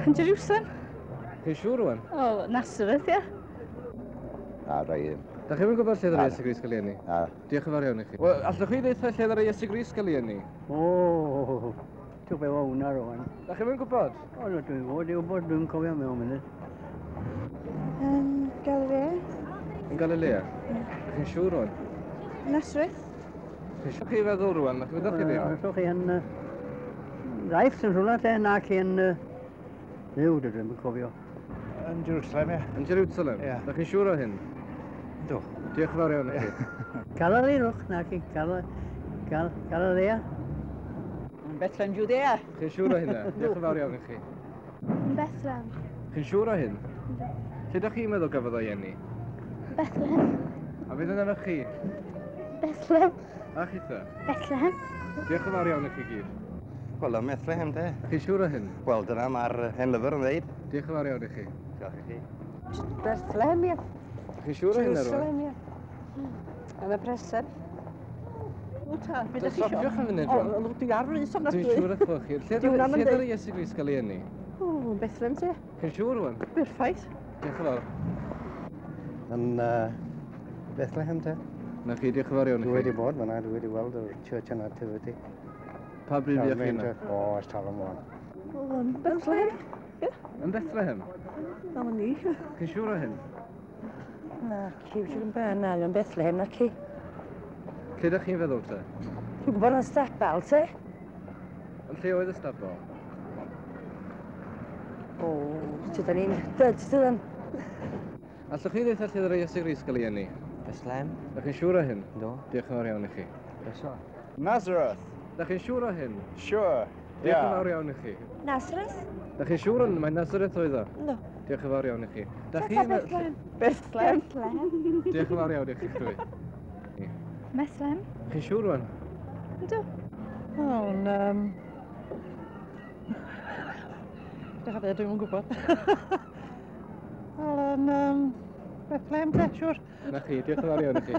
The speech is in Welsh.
Yn Jerusalem. Chi'n siŵr rwan? O, Nazareth, ie. A rai. Da chi'n gwybod lle ddod Iesu Grist gael ei eni? A Diolch yn fawr iawn i chi. Wel, allwch chi ddeitha lle ddod Iesu Grist gael ei eni? O, ti'n be o hwnna rwan. Da chi'n gwybod? O, dwi'n gwybod, dwi'n cofio mewn munud. Galilea. Yn Galilea? Da chi'n siŵr rwan? Nazareth. Chi'n siŵr chi feddwl rwan? Da chi'n meddwl chi ddim? So chi yn... Raif sy'n rhywle te, na chi yn... Ddiw, dwi'n cofio. yn Jerusalem, ie. Yn Jerusalem? Ie. Da chi'n siŵr o hyn? Do. Diolch yn fawr iawn i chi. Galilea, na chi, Galilea. Bethlehem, Judea. Chi'n siŵr o hynna? Diolch yn fawr iawn i chi. Bethlehem. Chi'n siŵr o hyn? Lle da chi'n meddwl gafodd o'i eni? Bethlehem. A beth yn enw chi? Bethlehem. A chitha? Bethlehem. Diolch yn fawr iawn i chi gyd. Wel, am Bethlehem, de. Chi'n siŵr o hyn? Wel, dyna mae'r hen lyfr yn dweud. Diolch yn fawr iawn i chi. Diolch i chi. Bethlehem, ie. Chi'n siŵr o hynna rwan? ie. Am y presen. O ta, beth ydych chi Stopiwch am funud rwan. O, dwi ar rhys o'n Dwi'n siŵr eich bod chi. Lle ddod Iesu Grist gael ei eni? O, Bethlehem, te. Chi'n siŵr rwan? Perffaith. Diolch yn fawr. Yn Bethlehem, de. Na chi, diolch yn fawr iawn i Dwi wedi chi. bod fyna, dwi wedi weld yr Church and Nativity. Pa bryd diolch chi yna? O, ys tal am wan. O, Bethlehem. Yn Bethlehem? O, ni. Chi'n siŵr o hyn? Na, ci, dwi'n ben na, yn Bethlehem, na ci. Lle da chi'n feddwl te? Dwi'n gwybod yn stabal, te. Yn lle oedd y stablo? O, tydyn ni'n dyd, tydyn. Allwch chi ddeitha lle ddod Iesu Grist gael ei eni? Bethlehem? Da chi'n siŵr o hyn? Do. Diolch yn fawr iawn i chi. Nazareth. Da chi'n siŵr o hyn? Sure. Diolch yn fawr iawn i chi. Nazareth. Da chi'n siŵr o'n mae Nazareth oedd o? No. Diolch yn fawr iawn i chi. Da chi... Bethlehem. Bethlehem. Bethlehem. Diolch yn fawr iawn i chi chwi. Bethlehem. Chi'n siŵr o'n? Ydw. O'n... Dach chi, dwi'n gwybod. Wel, yn... Bethlehem, te, siwr. Na chi, diolch yn fawr iawn i chi.